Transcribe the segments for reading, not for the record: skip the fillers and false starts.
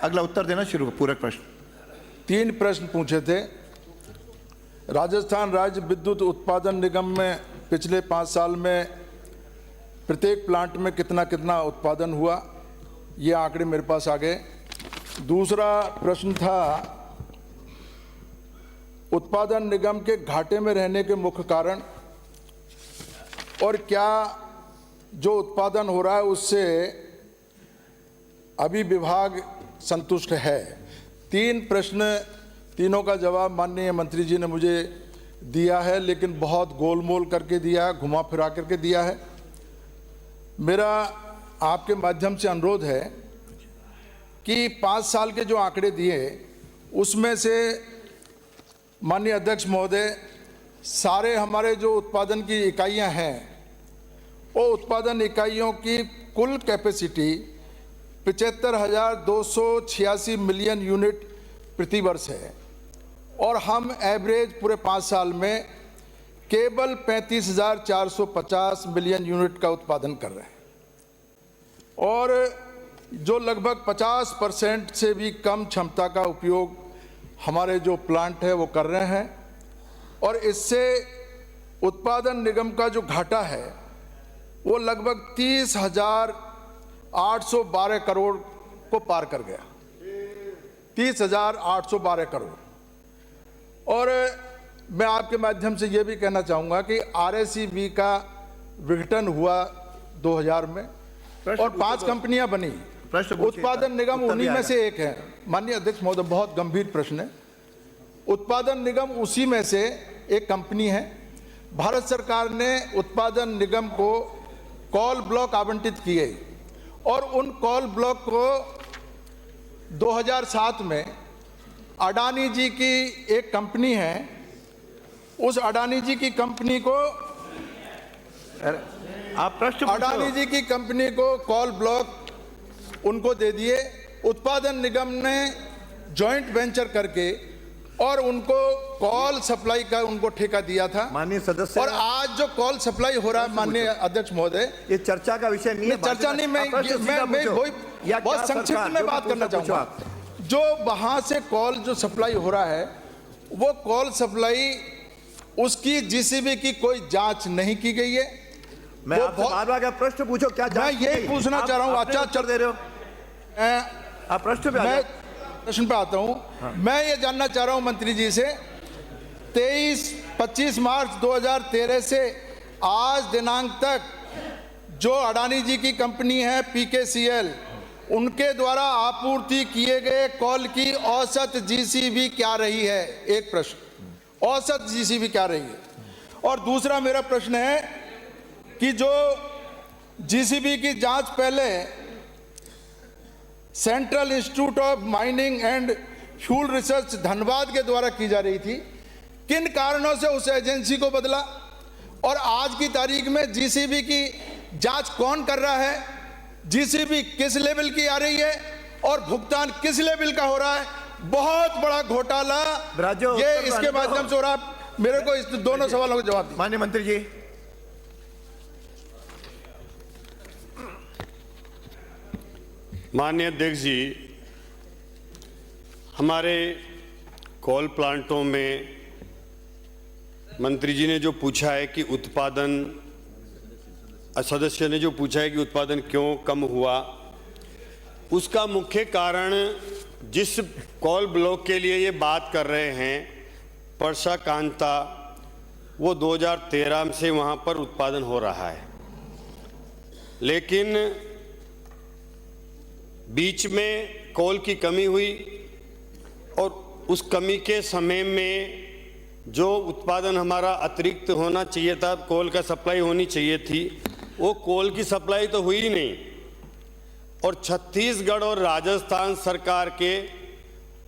अगला उत्तर देना शुरू करो। पूरक प्रश्न। 3 प्रश्न पूछे थे। राजस्थान राज्य विद्युत उत्पादन निगम में पिछले 5 साल में प्रत्येक प्लांट में कितना कितना उत्पादन हुआ, ये आंकड़े मेरे पास आ गए। दूसरा प्रश्न था उत्पादन निगम के घाटे में रहने के मुख्य कारण और क्या जो उत्पादन हो रहा है उससे अभी विभाग संतुष्ट है। 3 प्रश्न, तीनों का जवाब माननीय मंत्री जी ने मुझे दिया है, लेकिन बहुत गोलमोल करके दिया है, घुमा फिरा करके दिया है। मेरा आपके माध्यम से अनुरोध है कि 5 साल के जो आंकड़े दिए उसमें से माननीय अध्यक्ष महोदय सारे हमारे जो उत्पादन की इकाइयां हैं वो उत्पादन इकाइयों की कुल कैपेसिटी 75,286 मिलियन यूनिट प्रति वर्ष है और हम एवरेज पूरे 5 साल में केवल 35,450 मिलियन यूनिट का उत्पादन कर रहे हैं और जो लगभग 50% से भी कम क्षमता का उपयोग हमारे जो प्लांट है वो कर रहे हैं और इससे उत्पादन निगम का जो घाटा है वो लगभग 30,812 करोड़ को पार कर गया। 30,812 करोड़। और मैं आपके माध्यम से ये भी कहना चाहूँगा कि RACV का विघटन हुआ 2000 में और 5 कंपनियां बनी। उत्पादन निगम उन्हीं में से एक है। माननीय अध्यक्ष महोदय, बहुत गंभीर प्रश्न है। उत्पादन निगम उसी में से एक कंपनी है। भारत सरकार ने उत्पादन निगम को कॉल ब्लॉक आवंटित किए और उन कॉल ब्लॉक को 2007 में अडानी जी की एक कंपनी है, उस अडानी जी की कंपनी को अडानी जी की कंपनी को कॉल ब्लॉक उनको दे दिए। उत्पादन निगम ने जॉइंट वेंचर करके और उनको कॉल सप्लाई का उनको ठेका दिया था। माननीय सदस्य, और आज जो कॉल सप्लाई हो रहा है माननीय अध्यक्ष महोदय, ये चर्चा का विषय नहीं है। चर्चा नहीं, मैं बहुत संक्षिप्त में बात करना चाहूंगा। जो वहां से कॉल जो सप्लाई हो रहा है वो कॉल सप्लाई उसकी जीसीबी की कोई जांच नहीं की गई है। मैं आपसे बार-बार प्रश्न पूछो, क्या मैं यही पूछना चाह रहा हूँ। अच्छा चल दे रहे हो, आप प्रश्न पे मैं प्रश्न पे आता हूँ। हाँ। मैं ये जानना चाह रहा हूँ मंत्री जी से, 25 मार्च 2013 से आज दिनांक तक जो अडानी जी की कंपनी है PKCL, उनके द्वारा आपूर्ति किए गए कॉल की औसत जीसीबी क्या रही है? एक प्रश्न, औसत जीसीबी क्या रही है? और दूसरा मेरा प्रश्न है कि जो जीसीबी की जांच पहले central institute of mining and fuel research Dhanbad के द्वारा की जा रही थी, किन कारणों से उस एजेंसी को बदला और आज की तारीख में जीसीबी की जांच कौन कर रहा है? जीसीबी किस लेवल की आ रही है और भुगतान किस लेवल का हो रहा है? बहुत बड़ा घोटाला ये इसके माध्यम से हो रहा है। मेरे को इस दोनों सवालों का जवाब दीजिए। माननीय मंत्री जी। माननीय अध्यक्ष जी, हमारे कोल प्लांटों में मंत्री जी ने जो पूछा है कि उत्पादन, सदस्य ने जो पूछा है कि उत्पादन क्यों कम हुआ, उसका मुख्य कारण जिस कोल ब्लॉक के लिए ये बात कर रहे हैं परसा कांता, वो 2013 से वहाँ पर उत्पादन हो रहा है, लेकिन बीच में कोल की कमी हुई और उस कमी के समय में जो उत्पादन हमारा अतिरिक्त होना चाहिए था, कोल का सप्लाई होनी चाहिए थी, वो कोल की सप्लाई तो हुई ही नहीं। और छत्तीसगढ़ और राजस्थान सरकार के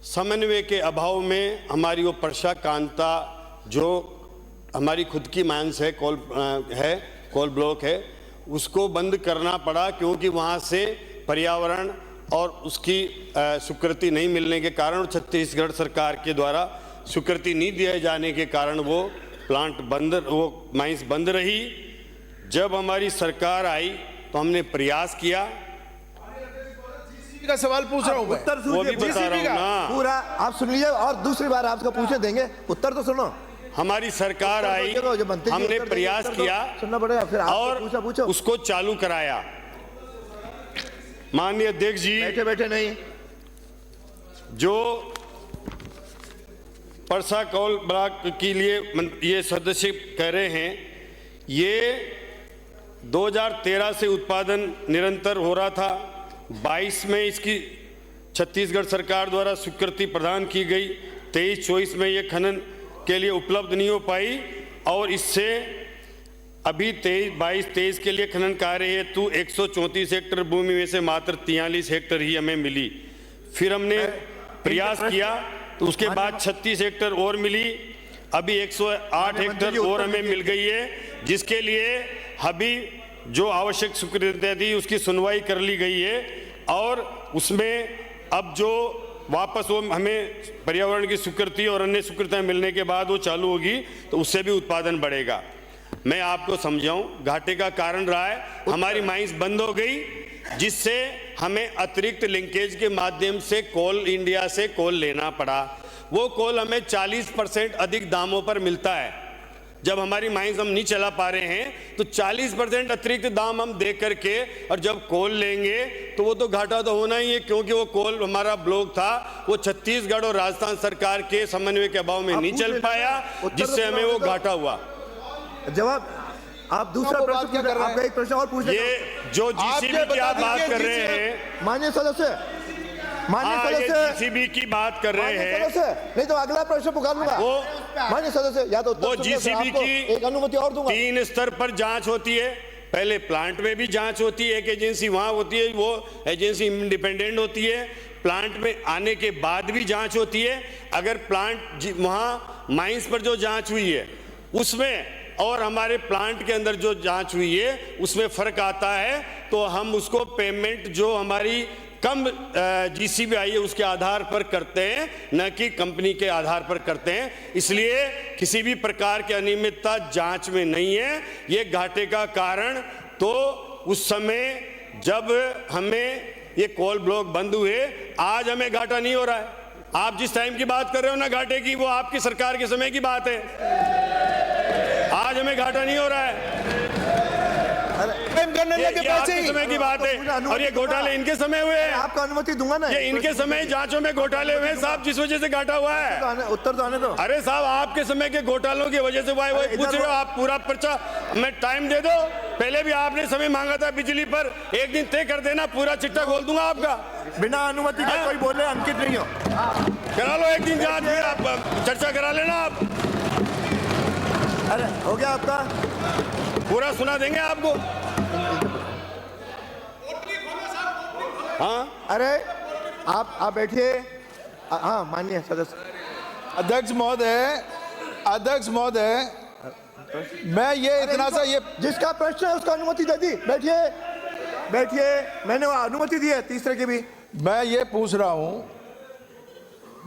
समन्वय के अभाव में हमारी वो परसा कांता जो हमारी खुद की माइंस है, कोल ब्लॉक है, उसको बंद करना पड़ा, क्योंकि वहाँ से पर्यावरण और उसकी स्वीकृति नहीं मिलने के कारण, छत्तीसगढ़ सरकार के द्वारा स्वीकृति नहीं दिए जाने के कारण वो प्लांट बंद, वो माइंस बंद रही। जब हमारी सरकार आई तो हमने प्रयास किया का सवाल पूछ रहा हूं मैं। उत्तर वो भी सुनिए बता रहा हूं ना। पूरा आप सुन लीजिए और दूसरी बार आपको पूछे देंगे, उत्तर तो सुनो। हमारी सरकार आई, जो मंत्री जी हमने उत्तर देंगे, प्रयास उत्तर तो किया सुनना पड़ेगा, फिर आपको और पूछो। उसको चालू कराया। माननीय अध्यक्ष जी, बैठे बैठे नहीं, जो परसा कौल ब्लॉक के लिए ये सदस्य कह रहे हैं, ये 2013 से उत्पादन निरंतर हो रहा था। 22 में इसकी छत्तीसगढ़ सरकार द्वारा स्वीकृति प्रदान की गई। 23-24 में ये खनन के लिए उपलब्ध नहीं हो पाई और इससे अभी 22-23 के लिए खनन कार्य हेतु 134 हेक्टेयर भूमि में से मात्र 43 हेक्टेयर ही हमें मिली। फिर हमने प्रयास किया तो उसके बाद 36 हेक्टेयर और मिली। अभी 108 हेक्टेयर और हमें मिल गई है, जिसके लिए अभी जो आवश्यक स्वीकृति थी उसकी सुनवाई कर ली गई है और उसमें अब जो वापस वो हमें पर्यावरण की स्वीकृति और अन्य स्वीकृतियां मिलने के बाद वो चालू होगी तो उससे भी उत्पादन बढ़ेगा। मैं आपको समझाऊं, घाटे का कारण रहा है हमारी माइंस बंद हो गई, जिससे हमें अतिरिक्त लिंकेज के माध्यम से कोल इंडिया से कोल लेना पड़ा। वो कोल हमें 40% अधिक दामों पर मिलता है। जब हमारी माइंस हम नहीं चला पा रहे हैं तो 40% अतिरिक्त दाम हम दे करके और जब कोल लेंगे तो वो तो घाटा तो होना ही है, क्योंकि वो कोल हमारा ब्लॉक था वो छत्तीसगढ़ और राजस्थान सरकार के समन्वय के अभाव में नहीं चल पाया, जिससे हमें वो घाटा हुआ। जवाब आप दूसरा प्रश्न क्या कर रहे हैं? आपका एक प्रश्न और पूछ लें। ये जो जीसीबी की आप बात कर रहे हैं, माननीय सदस्य, माननीय हाँ, ये सदस्य, जीसीबी की बात कर रहे माननीय हैं। सदस्य, नहीं तो अगला प्रश्न पुकार लूंगा। माननीय सदस्य, या तो उत्तर वो सुनिए, फिर जीसीबी आपको की एक अनुमति और दूंगा। 3 स्तर पर जांच होती है। पहले प्लांट में भी जांच होती है, एक एजेंसी वहां होती है, वो एजेंसी इंडिपेंडेंट होती है। प्लांट में आने के बाद भी जांच होती है। अगर प्लांट वहां माइंस पर जो जांच हुई है उसमें और हमारे प्लांट के अंदर जो जांच हुई है उसमें फर्क आता है तो हम उसको पेमेंट जो हमारी कम जीसीबी आई है उसके आधार पर करते हैं, न कि कंपनी के आधार पर करते हैं। इसलिए किसी भी प्रकार की अनियमितता जांच में नहीं है। ये घाटे का कारण तो उस समय जब हमें ये कोल ब्लॉक बंद हुए, आज हमें घाटा नहीं हो रहा है। आप जिस टाइम की बात कर रहे हो ना घाटे की, वो आपकी सरकार के समय की बात है। आज हमें घाटा नहीं हो रहा है। करने लगे ये आपके समय की बात है और ये घोटाले इनके समय हुए हैं। आपको अनुमति दूंगा ना। ये इनके समय जांचों में घोटाले हुए हैं साहब, जिस वजह से घाटा हुआ है। उत्तर तो आने दो। अरे साहब, आपके समय के घोटालों की वजह से वही पूछ रहे हो आप। पूरा पर्चा मैं टाइम दे दो। पहले भी आपने समय मांगा था बिजली पर, एक दिन तय कर देना, पूरा चिट्ठा खोल दूंगा आपका। बिना अनुमति के कोई बोले अंकित नहीं हो। करा लो एक दिन जांच, फिर आप चर्चा करा लेना आप। अरे हो गया आपका, पूरा सुना देंगे आपको। हाँ, अरे आप बैठिए। हाँ माननीय सदस्य। अध्यक्ष महोदय, मैं ये इतना सा ये जिसका प्रश्न है उसको अनुमति दे दी। बैठिए बैठिए, मैंने अनुमति दी है तीसरे की भी। मैं ये पूछ रहा हूं,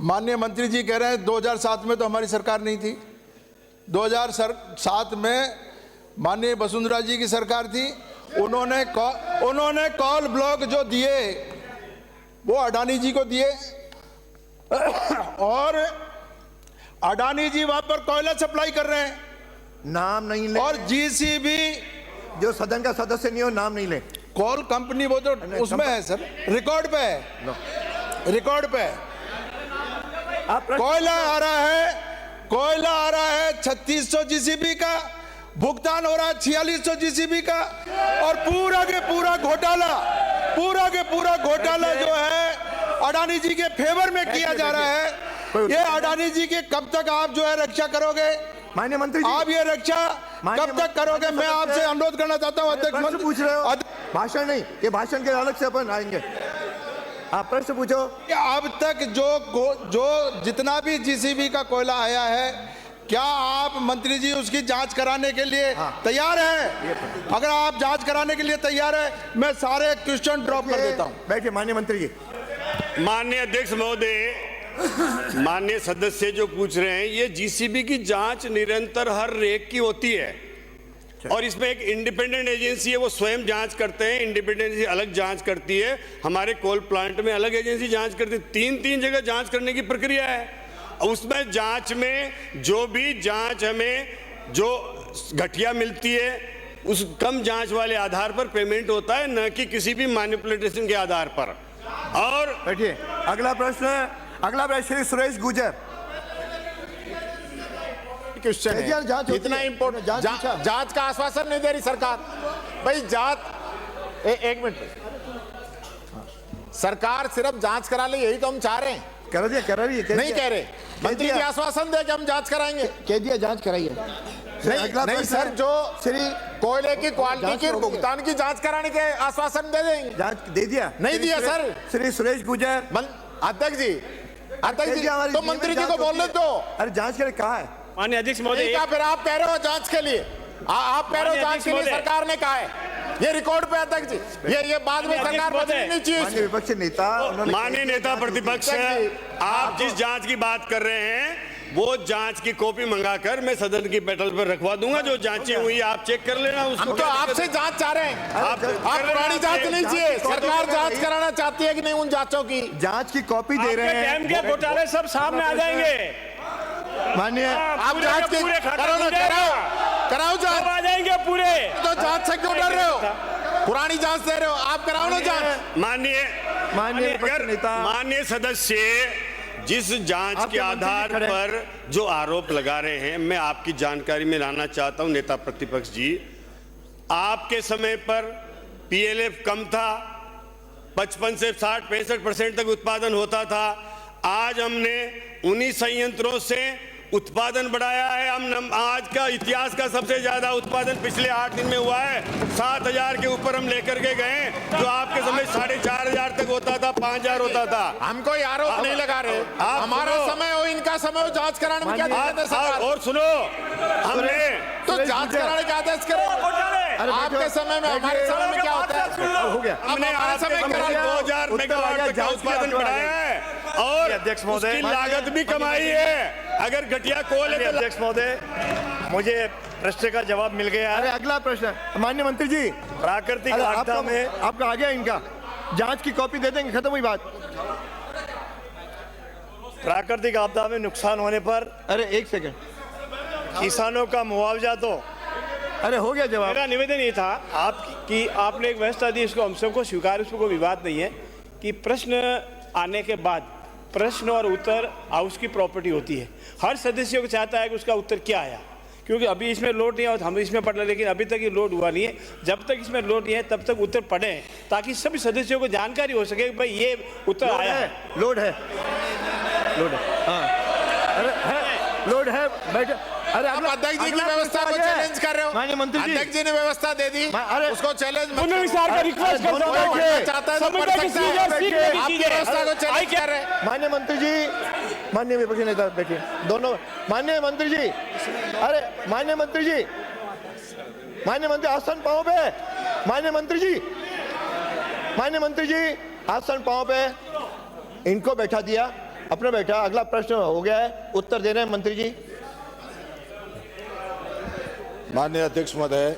माननीय मंत्री जी कह रहे हैं 2007 में तो हमारी सरकार नहीं थी। 2007 में माननीय वसुंधरा जी की सरकार थी। उन्होंने कॉल ब्लॉक जो दिए वो अडानी जी को दिए और अडानी जी वहां पर कोयला सप्लाई कर रहे हैं। नाम नहीं ले, और जीसीबी जो सदन का सदस्य नहीं हो नाम नहीं ले। कोल कंपनी वो तो उसमें है सर, रिकॉर्ड पे है, रिकॉर्ड पे है। कोयला आ रहा है 3600 जीसीबी का, भुगतान हो रहा है 4600 जीसीबी का, और पूरा के पूरा घोटाला जो है अडानी जी के फेवर में किया जा रहा है। ये अडानी जी के कब तक आप जो है रक्षा करोगे? माननीय मंत्री जी, आप ये रक्षा कब तक करोगे? मैं आपसे अनुरोध करना चाहता हूँ अध्यक्ष प्रश्न पूछ रहे हो, भाषण नहीं, ये भाषण के अलग से अपन आएंगे। आप प्रश्न पूछो। अब तक जो जितना भी जीसीबी का कोयला आया है, क्या आप मंत्री जी उसकी जांच कराने के लिए तैयार हैं? अगर आप जांच कराने के लिए तैयार है, मैं सारे क्वेश्चन ड्रॉप कर देता हूं। बैठिए माननीय मंत्री जी। माननीय अध्यक्ष महोदय, माननीय सदस्य जो पूछ रहे हैं, ये जीसीबी की जांच निरंतर हर रेक की होती है। और इसमें एक इंडिपेंडेंट एजेंसी है, वो स्वयं जांच करते हैं, इंडिपेंडेंट एजेंसी अलग जांच करती है, हमारे कोल प्लांट में अलग एजेंसी जांच करती है, तीन जगह जांच करने की प्रक्रिया है। उसमें जांच में जो भी जांच हमें जो घटिया मिलती है उस कम जांच वाले आधार पर पेमेंट होता है, न कि किसी भी मैनिपुलेशन के आधार पर। और बैठिए, अगला प्रश्न श्री सुरेश गुजर। क्वेश्चन केजरीवाल है जांच होती इतना है। इम्पोर्टेंट जांच पूछा। जांच का आश्वासन नहीं दे रही सरकार भाई। जांच एक मिनट, सरकार सिर्फ जांच करा ले यही तो हम चाह रहे हैं, कर रही है नहीं कह रहे। मंत्री जी आश्वासन दे कि हम जांच कराएंगे। कह दिया जांच कराइए। नहीं सर, जो कोयले की क्वालिटी की भुगतान की जांच कराने के आश्वासन दे देंगे। जांच दे दिया? नहीं दिया सर। श्री सुरेश गुजर। अध्यक्ष जी तो मंत्री जी को बोलने दो। अरे जांच करे कहा है? माननीय अध्यक्ष महोदय, नहीं कहा, फिर आप कह रहे हो जांच के लिए, आप कह रहे हो जांच के लिए सरकार ने कहा है, ये रिकॉर्ड पे अध्यक्ष जी, ये बाद में सरकार बदलनी नहीं चाहिए। माननीय विपक्ष नेता, माननीय नेता प्रतिपक्ष, आप जिस जांच की बात कर रहे हैं वो जांच की कॉपी मंगाकर मैं सदन की पेटल पर रखवा दूंगा। जो जांचें हुई आप चेक कर लेना उसको। हम तो आपसे जांच चाह रहे हैं, आप पुरानी जांच नहीं चाहिए। सरकार जांच कराना चाहती है कि नहीं उन जांचों की? जांच की कॉपी दे रहे हैं। टाइम के घोटाले सब सामने आ जाएंगे। माननीय आप जांच की करो ना, कराओ जांच, आ जाएंगे पूरे। तो जांच से क्यों डर रहे हो? पुरानी जांच दे रहे हो, आप कराओ ना जांच। माननीय विपक्ष नेता, माननीय सदस्य, जिस जांच के आधार पर जो आरोप लगा रहे हैं मैं आपकी जानकारी में लाना चाहता हूं नेता प्रतिपक्ष जी। आपके समय पर पीएलएफ कम था, 55 से 60-65% तक उत्पादन होता था। आज हमने उन्हीं संयंत्रों से उत्पादन बढ़ाया है। हम आज का इतिहास का सबसे ज्यादा उत्पादन पिछले 8 दिन में हुआ है। 7,000 के ऊपर हम लेकर के गए, जो आपके समय 4,500 तक होता था, 5,000 होता था। हम कोई आरोप नहीं लगा रहे, हमारा समय हो इनका समय हो, जांच कराने में क्या दिक्कत है सरकार? और सुनो, हमने तो जांच कराने का आदेश करें। आपके समय में हमारे समय में क्या होता है? हो गया। हमने आपके समय 2,000 मेगावाट तक का उत्पादन बढ़ाया है और अध्यक्ष महोदय, उसकी लागत भी कमाई है। अगर घटिया कोल है तो अध्यक्ष महोदय, मुझे प्रश्न का जवाब मिल गया। अरे अगला प्रश्न, माननीय मंत्री जी, प्राकृतिक आपदा में आपका आ गया, इनका जांच की कॉपी दे देंगे, खत्म हुई बात। प्राकृतिक आपदा में नुकसान होने पर अरे एक सेकंड, किसानों का मुआवजा तो अरे हो गया जवाब। मेरा निवेदन ये था आपकी, आपने एक व्यवस्था दी, इसको हम सबको स्वीकार, उसमें कोई विवाद नहीं है कि प्रश्न आने के बाद प्रश्न और उत्तर हाउस की प्रॉपर्टी होती है। हर सदस्य को चाहता है कि उसका उत्तर क्या आया, क्योंकि अभी इसमें लोड नहीं है, हम इसमें पढ़ रहे, लेकिन अभी तक ये लोड हुआ नहीं है। जब तक इसमें लोड नहीं है तब तक उत्तर पढ़ें, ताकि सभी सदस्यों को जानकारी हो सके कि भाई ये उत्तर आया है। लोड है, हाँ, अरे है, लोड है, बैठ। अरे आप अध्यक्ष जी की व्यवस्था को चैलेंज कर रहे हो। माननीय मंत्री जी, अध्यक्ष जी ने व्यवस्था दे दी, अरे उसको चैलेंज पुनर्विचार का रिक्वेस्ट करता हूं। चाहता है तो पढ़ सकता है। आपकी व्यवस्था को चैलेंज कर रहे हैं। माननीय मंत्री जी, माननीय विपक्षी नेता बैठिए, दोनों। माननीय मंत्री जी, अरे माननीय मंत्री जी, माननीय मंत्री आसन पांव पे, माननीय मंत्री जी, माननीय मंत्री जी आसन पांव पे, इनको बैठा दिया, अपने बैठा। अगला प्रश्न हो गया है, उत्तर दे रहे हैं मंत्री जी। माननीय अध्यक्ष महोदय,